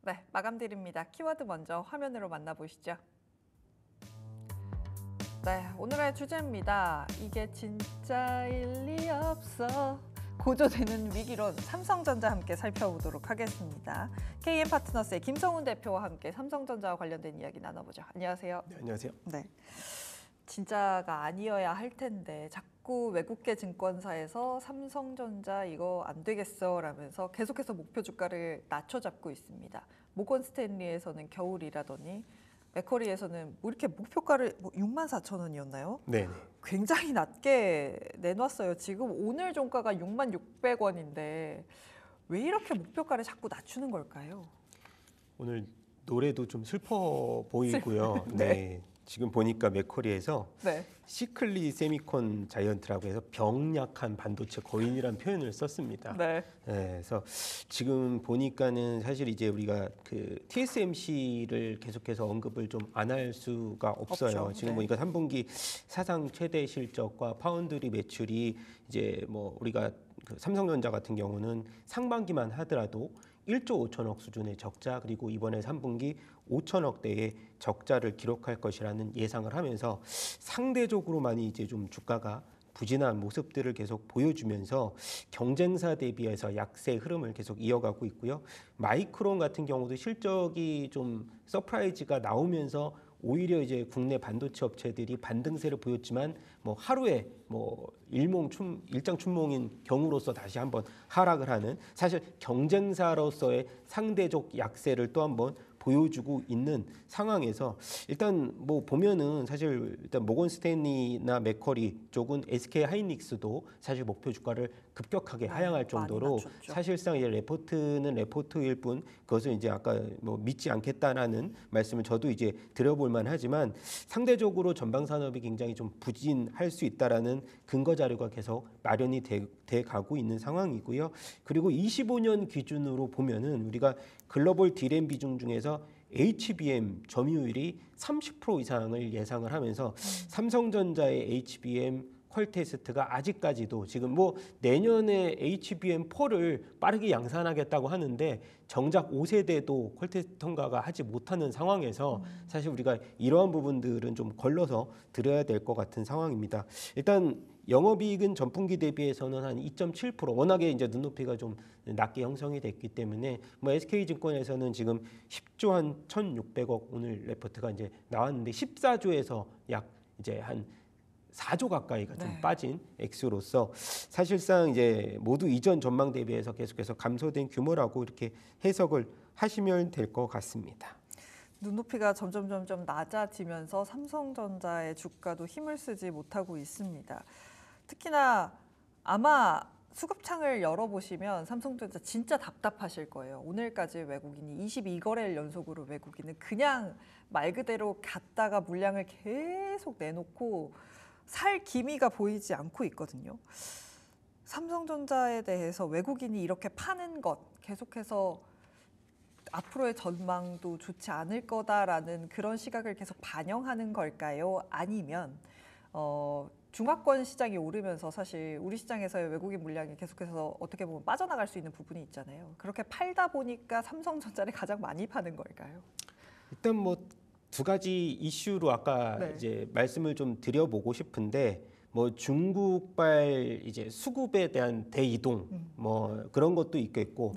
네, 마감드립니다. 키워드 먼저 화면으로 만나보시죠. 네, 오늘의 주제입니다. 이게 진짜일 리 없어. 고조되는 위기론 삼성전자 함께 살펴보도록 하겠습니다. KM파트너스의 김성훈 대표와 함께 삼성전자와 관련된 이야기 나눠보죠. 안녕하세요. 네, 안녕하세요. 네, 진짜가 아니어야 할 텐데 자꾸 외국계 증권사에서 삼성전자 이거 안 되겠어 라면서 계속해서 목표 주가를 낮춰잡고 있습니다. 모건 스탠리에서는 겨울이라더니 맥커리에서는 뭐 이렇게 목표가를 64,000원이었나요? 네, 굉장히 낮게 내놨어요. 지금 오늘 종가가 66,600원인데 왜 이렇게 목표가를 자꾸 낮추는 걸까요? 오늘 노래도 좀 슬퍼 보이고요. 네. 네. 지금 보니까 맥커리에서 네. 시클리 세미콘 자이언트라고 해서 병약한 반도체 거인이라는 표현을 썼습니다. 네. 네, 그래서 지금 보니까는 사실 이제 우리가 그 TSMC를 계속해서 언급을 좀 안 할 수가 없어요. 없죠. 지금 네. 보니까 3분기 사상 최대 실적과 파운드리 매출이 이제 뭐 우리가 그 삼성전자 같은 경우는 상반기만 하더라도 1조 5천억 수준의 적자, 그리고 이번에 3분기 5천억대의 적자를 기록할 것이라는 예상을 하면서 상대적으로 많이 이제 좀 주가가 부진한 모습들을 계속 보여주면서 경쟁사 대비해서 약세 흐름을 계속 이어가고 있고요. 마이크론 같은 경우도 실적이 좀 서프라이즈가 나오면서 오히려 이제 국내 반도체 업체들이 반등세를 보였지만 뭐 하루에 뭐 일장춘몽인 경우로서 다시 한번 하락을 하는, 사실 경쟁사로서의 상대적 약세를 또 한번 보여주고 있는 상황에서 일단 뭐 보면은 사실 일단 모건 스탠리나 맥커리 쪽은 SK 하이닉스도 사실 목표 주가를 급격하게 하향할 정도로 사실상 이제 레포트는 레포트일 뿐 그것을 이제 아까 뭐 믿지 않겠다라는 말씀을 저도 이제 드려볼 만하지만 상대적으로 전방 산업이 굉장히 좀 부진할 수 있다라는 근거 자료가 계속 마련이 돼 가고 있는 상황이고요. 그리고 25년 기준으로 보면은 우리가 글로벌 디램 비중 중에서 HBM 점유율이 30% 이상을 예상을 하면서 삼성전자의 HBM 퀄테스트가 아직까지도 지금 뭐 내년에 HBM4를 빠르게 양산하겠다고 하는데 정작 5세대도 퀄테스트 통과가 하지 못하는 상황에서 사실 우리가 이러한 부분들은 좀 걸러서 드려야 될 것 같은 상황입니다. 일단 영업이익은 전분기 대비해서는 한 2.7%, 워낙에 이제 눈높이가 좀 낮게 형성이 됐기 때문에 뭐 SK증권에서는 지금 10조 한 1,600억 오늘 레포트가 이제 나왔는데 14조에서 약 이제 한 4조 가까이가 좀 빠진 액수로서 사실상 이제 모두 이전 전망 대비해서 계속해서 감소된 규모라고 이렇게 해석을 하시면 될 것 같습니다. 눈높이가 점점 낮아지면서 삼성전자의 주가도 힘을 쓰지 못하고 있습니다. 특히나 아마 수급창을 열어보시면 삼성전자 진짜 답답하실 거예요. 오늘까지 외국인이 22거래일 연속으로 외국인은 그냥 말 그대로 갔다가 물량을 계속 내놓고 살 기미가 보이지 않고 있거든요. 삼성전자에 대해서 외국인이 이렇게 파는 것 계속해서 앞으로의 전망도 좋지 않을 거다라는 그런 시각을 계속 반영하는 걸까요? 아니면 중화권 시장이 오르면서 사실 우리 시장에서의 외국인 물량이 계속해서 어떻게 보면 빠져나갈 수 있는 부분이 있잖아요. 그렇게 팔다 보니까 삼성전자를 가장 많이 파는 걸까요? 일단 뭐 두 가지 이슈로 아까 이제 말씀을 좀 드려보고 싶은데 뭐 중국발 이제 수급에 대한 대이동 뭐 그런 것도 있겠고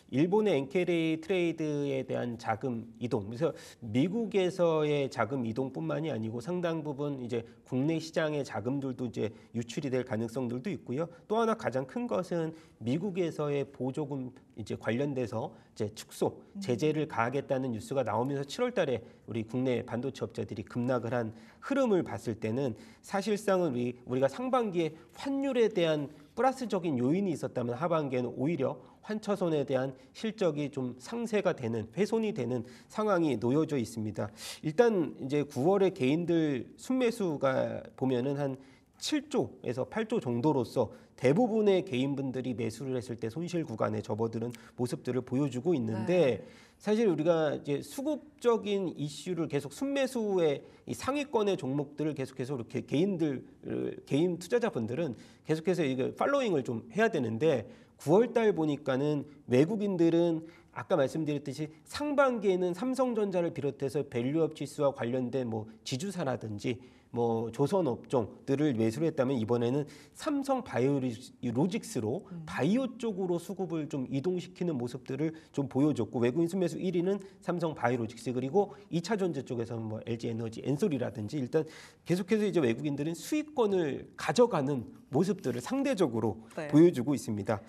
일본의 엔케레이 트레이드에 대한 자금 이동, 그래서 미국에서의 자금 이동뿐만이 아니고 상당 부분 이제 국내 시장의 자금들도 이제 유출이 될 가능성들도 있고요. 또 하나 가장 큰 것은 미국에서의 보조금 이제 관련돼서 이제 축소 제재를 가하겠다는 뉴스가 나오면서 7월달에 우리 국내 반도체 업체들이 급락을 한 흐름을 봤을 때는 사실상은 우리가 상반기에 환율에 대한 플러스적인 요인이 있었다면 하반기에는 오히려 환처손에 대한 실적이 좀 상쇄가 되는, 훼손이 되는 상황이 놓여져 있습니다. 일단 이제 9월에 개인들 순매수가 보면은 한 7조에서 8조 정도로서 대부분의 개인분들이 매수를 했을 때 손실 구간에 접어드는 모습들을 보여주고 있는데 사실 우리가 이제 수급적인 이슈를 계속 순매수의 이 상위권의 종목들을 계속해서 이렇게 개인 투자자분들은 계속해서 이거 팔로잉을 좀 해야 되는데 9월 달 보니까는 외국인들은 아까 말씀드렸듯이 상반기에는 삼성전자를 비롯해서 밸류업 지수와 관련된 뭐 지주사라든지 뭐 조선 업종들을 매수를 했다면 이번에는 삼성 바이오로직스로 바이오 쪽으로 수급을 좀 이동시키는 모습들을 좀 보여줬고 외국인 순매수 1위는 삼성 바이오로직스 그리고 2차 전지 쪽에서는 뭐 LG 에너지, 엔솔이라든지 일단 계속해서 이제 외국인들은 수익권을 가져가는 모습들을 상대적으로 네. 보여주고 있습니다.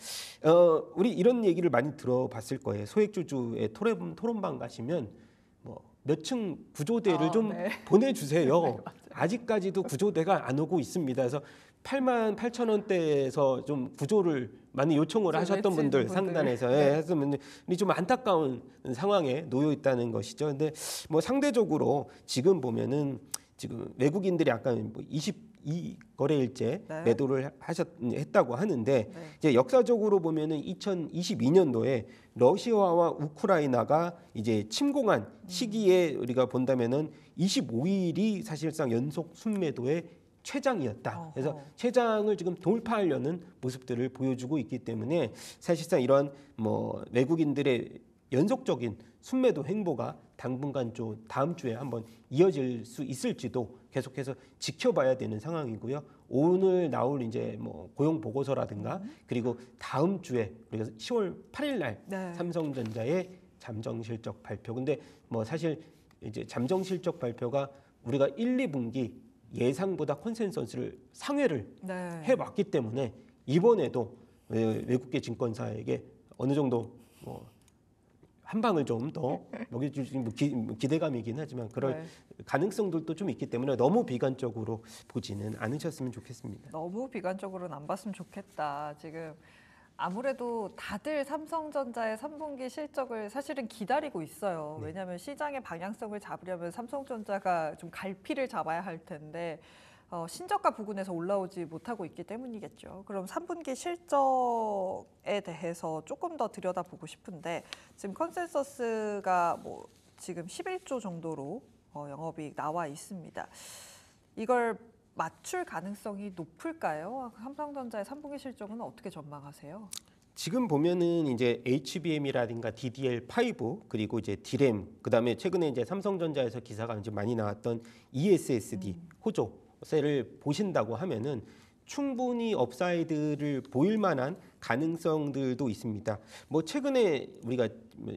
우리 이런 얘기를 많이 들어봤을 거예요. 소액주주의 토론방 가시면 뭐 몇 층 구조대를 좀 네. 보내주세요. 아직까지도 구조대가 안 오고 있습니다. 그래서 88,000원대에서 좀 구조를 많이 요청을 하셨던 분들 상단에서 해서 좀 안타까운 상황에 놓여 있다는 것이죠. 근데 뭐 상대적으로 지금 보면은 지금 외국인들이 아까 뭐 22거래일째 네. 매도를 했다고 하는데 네. 이제 역사적으로 보면은 2022년도에 러시아와 우크라이나가 이제 침공한 시기에 우리가 본다면은 25일이 사실상 연속 순매도의 최장이었다. 그래서 어허. 최장을 지금 돌파하려는 모습들을 보여주고 있기 때문에 사실상 이러한 뭐 외국인들의 연속적인 순매도 행보가 당분간 좀 다음 주에 한번 이어질 수 있을지도 계속해서 지켜봐야 되는 상황이고요. 오늘 나올 이제 뭐 고용 보고서라든가 그리고 다음 주에 우리가 10월 8일 날 네. 삼성전자의 잠정 실적 발표. 근데 뭐 사실 이제 잠정 실적 발표가 우리가 1, 2분기 예상보다 컨센서스를 상회를 네. 해왔기 때문에 이번에도 외국계 증권사에게 어느 정도 뭐 한 방을 좀 더 먹여줄 수 있는 기대감이긴 하지만 그럴 네. 가능성들도 좀 있기 때문에 너무 비관적으로 보지는 않으셨으면 좋겠습니다. 너무 비관적으로는 안 봤으면 좋겠다. 지금 아무래도 다들 삼성전자의 3분기 실적을 사실은 기다리고 있어요. 네. 왜냐하면 시장의 방향성을 잡으려면 삼성전자가 좀 갈피를 잡아야 할 텐데 신저가 부근에서 올라오지 못하고 있기 때문이겠죠. 그럼 3분기 실적에 대해서 조금 더 들여다보고 싶은데 지금 컨센서스가 뭐 지금 11조 정도로 영업이익 나와 있습니다. 이걸 맞출 가능성이 높을까요? 삼성전자의 3분기 실적은 어떻게 전망하세요? 지금 보면은 이제 HBM이라든가 DDR5 그리고 이제 DRAM 그다음에 최근에 이제 삼성전자에서 기사가 이제 많이 나왔던 ESSD 호조세를 보신다고 하면은 충분히 업사이드를 보일 만한 가능성들도 있습니다. 뭐 최근에 우리가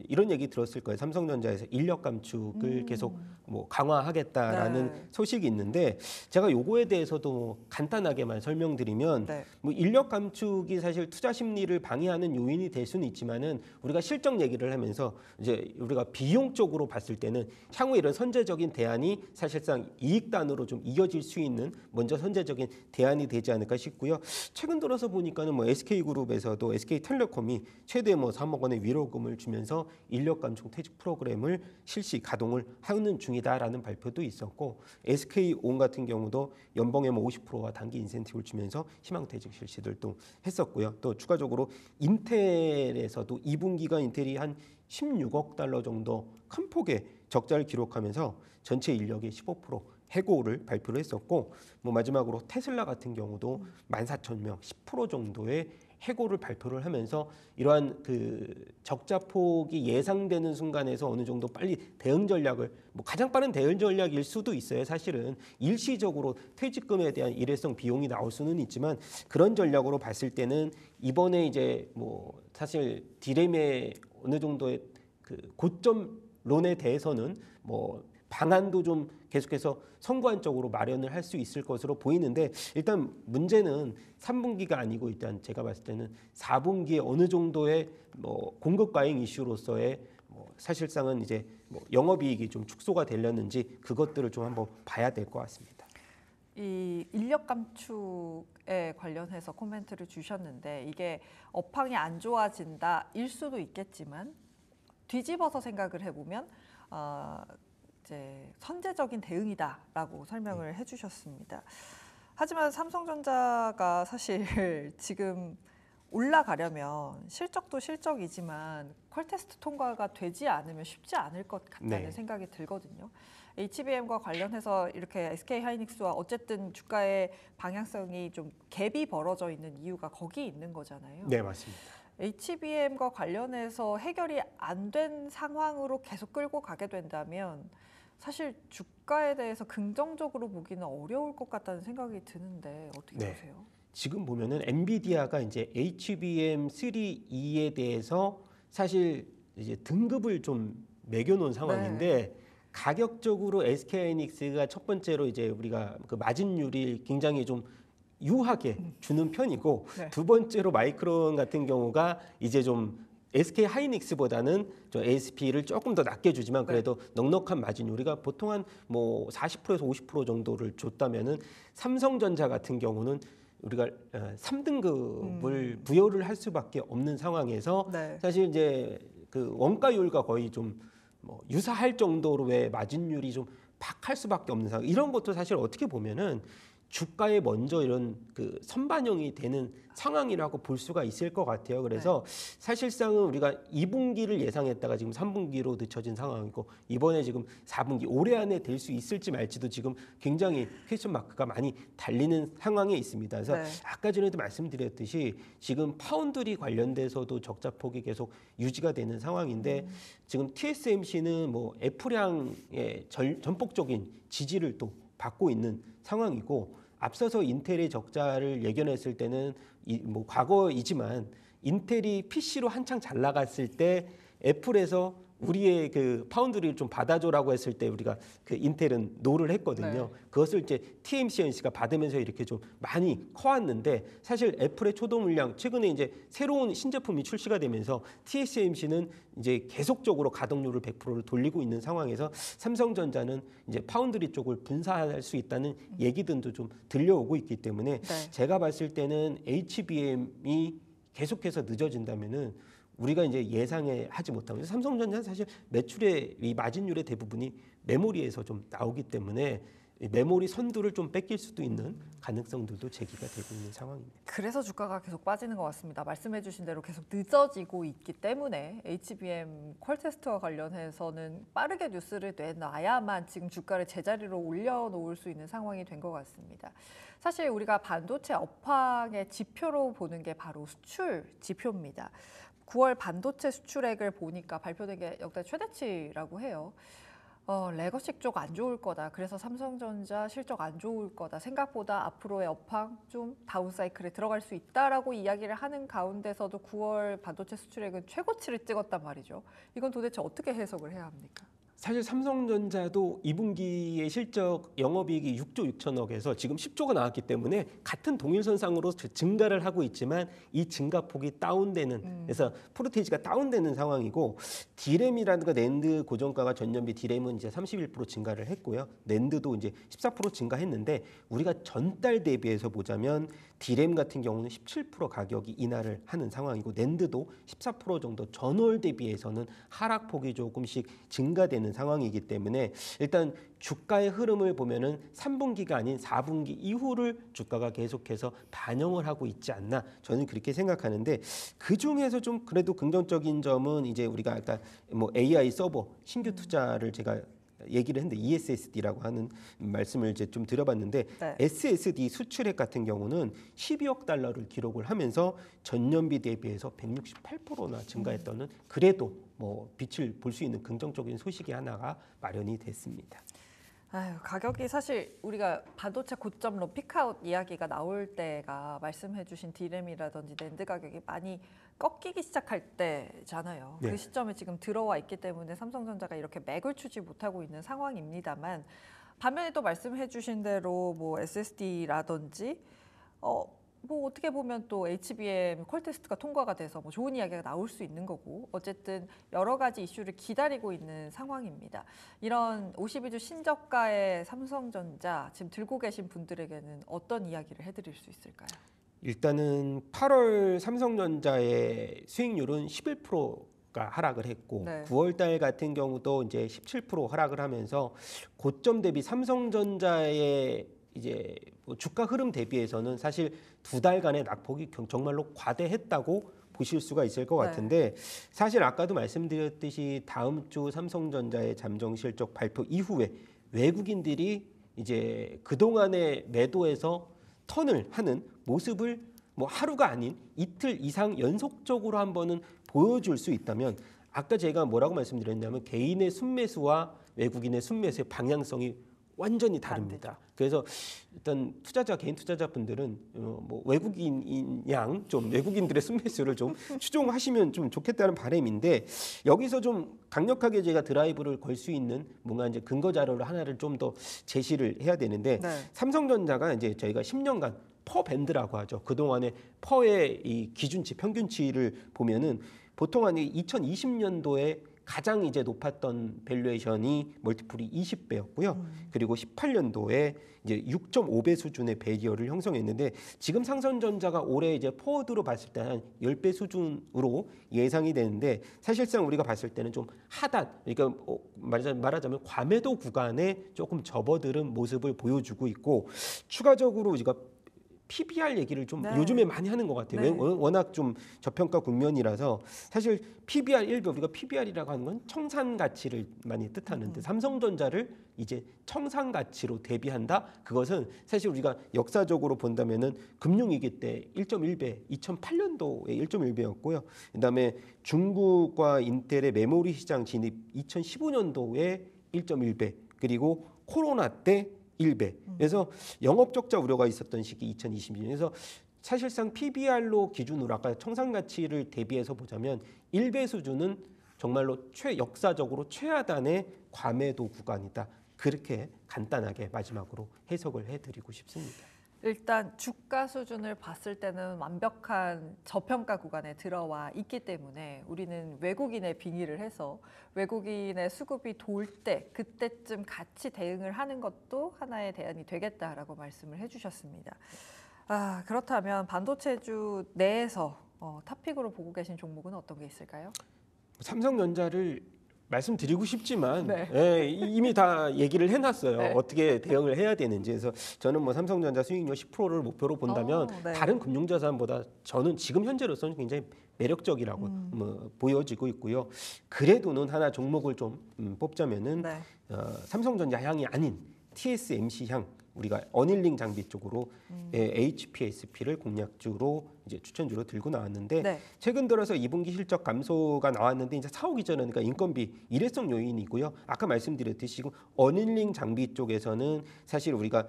이런 얘기 들었을 거예요. 삼성전자에서 인력 감축을 계속 뭐 강화하겠다라는 네. 소식이 있는데 제가 요거에 대해서도 간단하게만 설명드리면 네. 뭐 인력 감축이 사실 투자 심리를 방해하는 요인이 될 수는 있지만은 우리가 실적 얘기를 하면서 이제 우리가 비용적으로 봤을 때는 향후 이런 선제적인 대안이 사실상 이익단으로 좀 이어질 수 있는 먼저 선제적인 대안이 되지 않을까 싶고요. 최근 들어서 보니까는 뭐 SK그룹에서도 SK텔레콤이 최대 뭐 3억 원의 위로금을 주면서 인력 감축 퇴직 프로그램을 실시 가동을 하는 중이다라는 발표도 있었고 SK온 같은 경우도 연봉의 뭐 50%와 단기 인센티브를 주면서 희망퇴직 실시를 또 했었고요. 또 추가적으로 인텔에서도 2분기가 인텔이 한 16억 달러 정도 큰 폭의 적자를 기록하면서 전체 인력의 15% 해고를 발표를 했었고 뭐 마지막으로 테슬라 같은 경우도 14,000명 10% 정도의 해고를 발표를 하면서 이러한 그 적자 폭이 예상되는 순간에서 어느 정도 빨리 대응 전략을 뭐 가장 빠른 대응 전략일 수도 있어요. 사실은 일시적으로 퇴직금에 대한 일회성 비용이 나올 수는 있지만 그런 전략으로 봤을 때는 이번에 이제 뭐 사실 디램의 어느 정도의 그 고점론에 대해서는 뭐 방안도 좀 계속해서 선구안 쪽으로 마련을 할 수 있을 것으로 보이는데 일단 문제는 3분기가 아니고 일단 제가 봤을 때는 4분기에 어느 정도의 뭐 공급 과잉 이슈로서의 뭐 사실상은 이제 뭐 영업이익이 좀 축소가 되려는지 그것들을 좀 한번 봐야 될 것 같습니다. 이 인력 감축에 관련해서 코멘트를 주셨는데 이게 업황이 안 좋아진다일 수도 있겠지만 뒤집어서 생각을 해보면 이제 선제적인 대응이다라고 설명을 해주셨습니다. 하지만 삼성전자가 사실 지금 올라가려면 실적도 실적이지만 퀄테스트 통과가 되지 않으면 쉽지 않을 것 같다는 네. 생각이 들거든요. HBM과 관련해서 이렇게 SK하이닉스와 어쨌든 주가의 방향성이 좀 갭이 벌어져 있는 이유가 거기 있는 거잖아요. 네, 맞습니다. HBM과 관련해서 해결이 안 된 상황으로 계속 끌고 가게 된다면 사실 주가에 대해서 긍정적으로 보기는 어려울 것 같다는 생각이 드는데 어떻게 네. 보세요? 지금 보면은 엔비디아가 이제 HBM3E에 대해서 사실 이제 등급을 좀 매겨놓은 상황인데 가격적으로 SK하이닉스가 첫 번째로 이제 우리가 그 마진율이 굉장히 좀 유하게 주는 편이고 네. 두 번째로 마이크론 같은 경우가 이제 좀 SK 하이닉스보다는 좀 ASP를 조금 더 낮게 주지만 그래도 넉넉한 마진 우리가 보통 한 뭐 40%에서 50% 정도를 줬다면은 삼성전자 같은 경우는 우리가 3등급을 부여를 할 수밖에 없는 상황에서 네. 사실 이제 그 원가율과 거의 좀 뭐 유사할 정도로 왜 마진율이 좀 박할 수밖에 없는 상황. 이런 것도 사실 어떻게 보면은 주가에 먼저 이런 그 선반영이 되는 상황이라고 볼 수가 있을 것 같아요. 그래서 사실상은 우리가 2분기를 예상했다가 지금 3분기로 늦춰진 상황이고 이번에 지금 4분기 올해 안에 될 수 있을지 말지도 지금 굉장히 퀘스천 마크가 많이 달리는 상황에 있습니다. 그래서 아까 전에도 말씀드렸듯이 지금 파운드리 관련돼서도 적자 폭이 계속 유지가 되는 상황인데 지금 TSMC는 뭐 애플향의 전폭적인 지지를 또 받고 있는 상황이고 앞서서 인텔의 적자를 예견했을 때는 뭐 과거이지만 인텔이 PC로 한창 잘 나갔을 때 애플에서 우리의 그 파운드리를 좀 받아줘라고 했을 때 우리가 그 인텔은 노를 했거든요. 그것을 이제 TSMC가 받으면서 이렇게 좀 많이 커왔는데 사실 애플의 초도 물량 최근에 이제 새로운 신제품이 출시가 되면서 TSMC는 이제 계속적으로 가동률을 100%를 돌리고 있는 상황에서 삼성전자는 이제 파운드리 쪽을 분사할 수 있다는 얘기들도 좀 들려오고 있기 때문에 제가 봤을 때는 HBM이 계속해서 늦어진다면은 우리가 이제 예상에 하지 못하고 삼성전자는 사실 매출의 이 마진율의 대부분이 메모리에서 좀 나오기 때문에 메모리 선두를 좀 뺏길 수도 있는 가능성들도 제기가 되고 있는 상황입니다. 그래서 주가가 계속 빠지는 것 같습니다. 말씀해주신 대로 계속 늦어지고 있기 때문에 HBM 퀄테스트와 관련해서는 빠르게 뉴스를 내놔야만 지금 주가를 제자리로 올려놓을 수 있는 상황이 된 것 같습니다. 사실 우리가 반도체 업황의 지표로 보는 게 바로 수출 지표입니다. 9월 반도체 수출액을 보니까 발표된 게 역대 최대치라고 해요. 레거시 쪽 안 좋을 거다. 그래서 삼성전자 실적 안 좋을 거다. 생각보다 앞으로의 업황 좀 다운사이클에 들어갈 수 있다라고 이야기를 하는 가운데서도 9월 반도체 수출액은 최고치를 찍었단 말이죠. 이건 도대체 어떻게 해석을 해야 합니까? 사실 삼성전자도 2분기의 실적 영업이익이 6조 6천억에서 지금 10조가 나왔기 때문에 같은 동일선상으로 증가를 하고 있지만 이 증가폭이 다운되는 그래서 프로테이지가 다운되는 상황이고 디램이라든가 낸드 고정가가 전년비 디램은 이제 31% 증가를 했고요. 낸드도 이제 14% 증가했는데 우리가 전달 대비해서 보자면 디램 같은 경우는 17% 가격이 인하를 하는 상황이고 낸드도 14% 정도 전월 대비해서는 하락폭이 조금씩 증가되는 상황이기 때문에 일단 주가의 흐름을 보면은 3분기가 아닌 4분기 이후를 주가가 계속해서 반영을 하고 있지 않나 저는 그렇게 생각하는데 그 중에서 좀 그래도 긍정적인 점은 이제 우리가 아까 뭐 AI 서버 신규 투자를 제가 얘기를 했는데 ESSD라고 하는 말씀을 이제 좀 드려봤는데 SSD 수출액 같은 경우는 12억 달러를 기록을 하면서 전년비 대비해서 168%나 증가했다는 그래도 뭐 빛을 볼 수 있는 긍정적인 소식이 하나가 마련이 됐습니다. 아유, 가격이 사실 우리가 반도체 고점로 피크아웃 이야기가 나올 때가 말씀해주신 디램이라든지 낸드 가격이 많이 꺾이기 시작할 때잖아요. 그 시점에 지금 들어와 있기 때문에 삼성전자가 이렇게 맥을 추지 못하고 있는 상황입니다만 반면에 또 말씀해주신 대로 뭐 SSD라든지 뭐 어떻게 보면 또 HBM 퀄테스트가 통과가 돼서 뭐 좋은 이야기가 나올 수 있는 거고 어쨌든 여러 가지 이슈를 기다리고 있는 상황입니다. 이런 52주 신저가의 삼성전자 지금 들고 계신 분들에게는 어떤 이야기를 해드릴 수 있을까요? 일단은 8월 삼성전자의 수익률은 11%가 하락을 했고 9월 달 같은 경우도 이제 17% 하락을 하면서 고점 대비 삼성전자의 이제 뭐 주가 흐름 대비해서는 사실 두 달간의 낙폭이 정말로 과대했다고 보실 수가 있을 것 같은데 사실 아까도 말씀드렸듯이 다음 주 삼성전자의 잠정 실적 발표 이후에 외국인들이 이제 그동안의 매도에서 턴을 하는 모습을 뭐 하루가 아닌 이틀 이상 연속적으로 한번은 보여줄 수 있다면 아까 제가 뭐라고 말씀드렸냐면 개인의 순매수와 외국인의 순매수의 방향성이 완전히 다릅니다. 그래서 일단 개인 투자자분들은 뭐 외국인 양 좀 외국인들의 순매수를 좀 추종하시면 좀 좋겠다는 바람인데 여기서 좀 강력하게 제가 드라이브를 걸 수 있는 뭔가 이제 근거 자료를 하나를 좀 더 제시를 해야 되는데 네. 삼성전자가 이제 저희가 10년간 퍼 밴드라고 하죠. 그동안의 퍼의 이 기준치 평균치를 보면은 보통 한 2020년도에 가장 이제 높았던 밸류에이션이 멀티플이 20배였고요. 그리고 18년도에 이제 6.5배 수준의 배리어를 형성했는데 지금 삼성전자가 올해 이제 포워드로 봤을 때 한 10배 수준으로 예상이 되는데 사실상 우리가 봤을 때는 좀 하단 그러니까 말하자면 과매도 구간에 조금 접어드는 모습을 보여주고 있고 추가적으로 우리가 PBR 얘기를 좀 네. 요즘에 많이 하는 것 같아요. 네. 워낙 좀 저평가 국면이라서 사실 PBR 일부 우리가 PBR이라고 하는 건 청산 가치를 많이 뜻하는데 삼성전자를 이제 청산 가치로 대비한다. 그것은 사실 우리가 역사적으로 본다면은 금융위기 때 1.1배, 2008년도에 1.1배였고요. 그다음에 중국과 인텔의 메모리 시장 진입 2015년도에 1.1배, 그리고 코로나 때 1배. 그래서 영업 적자 우려가 있었던 시기 2020년에서 사실상 PBR로 기준으로 아까 청산 가치를 대비해서 보자면 1배 수준은 정말로 역사적으로 최하단의 과매도 구간이다. 그렇게 간단하게 마지막으로 해석을 해드리고 싶습니다. 일단 주가 수준을 봤을 때는 완벽한 저평가 구간에 들어와 있기 때문에 우리는 외국인의 빙의를 해서 외국인의 수급이 돌 때 그때쯤 같이 대응을 하는 것도 하나의 대안이 되겠다라고 말씀을 해주셨습니다. 그렇다면 반도체주 내에서 탑픽으로 보고 계신 종목은 어떤 게 있을까요? 삼성전자를 말씀드리고 싶지만 네. 예, 이미 다 얘기를 해놨어요. 네. 어떻게 대응을 해야 되는지. 그래서 저는 뭐 삼성전자 수익률 10%를 목표로 본다면 네. 다른 금융자산보다 저는 지금 현재로서는 굉장히 매력적이라고 뭐 보여지고 있고요. 그래도는 하나 종목을 좀 뽑자면은 네. 삼성전자 향이 아닌 TSMC 향 우리가 어닐링 장비 쪽으로 HPSP를 공략주로 이제 추천주로 들고 나왔는데 네. 최근 들어서 2분기 실적 감소가 나왔는데 이제 사오기 전에 그러니까 인건비 일회성 요인이고요. 아까 말씀드렸듯이 지금 어닐링 장비 쪽에서는 사실 우리가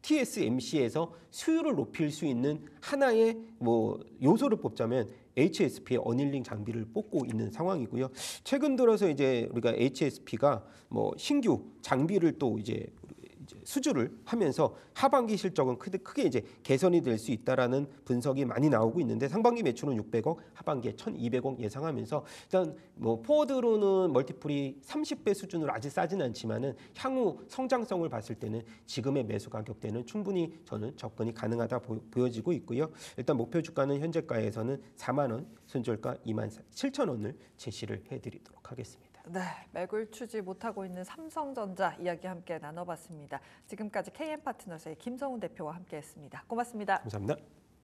TSMC에서 수율을 높일 수 있는 하나의 뭐 요소를 뽑자면 HSP의 어닐링 장비를 뽑고 있는 상황이고요. 최근 들어서 이제 우리가 HSP가 뭐 신규 장비를 또 이제 수주를 하면서 하반기 실적은 크게 이제 개선이 될 수 있다라는 분석이 많이 나오고 있는데 상반기 매출은 600억, 하반기에 1,200억 예상하면서 일단 뭐 포워드로는 멀티플이 30배 수준으로 아직 싸진 않지만은 향후 성장성을 봤을 때는 지금의 매수 가격대는 충분히 저는 접근이 가능하다 보여지고 있고요. 일단 목표 주가는 현재가에서는 4만 원, 손절가 27,000원을 제시를 해드리도록 하겠습니다. 네, 매물 추지 못하고 있는 삼성전자 이야기 함께 나눠봤습니다. 지금까지 KM파트너스의 김성훈 대표와 함께했습니다. 고맙습니다. 감사합니다.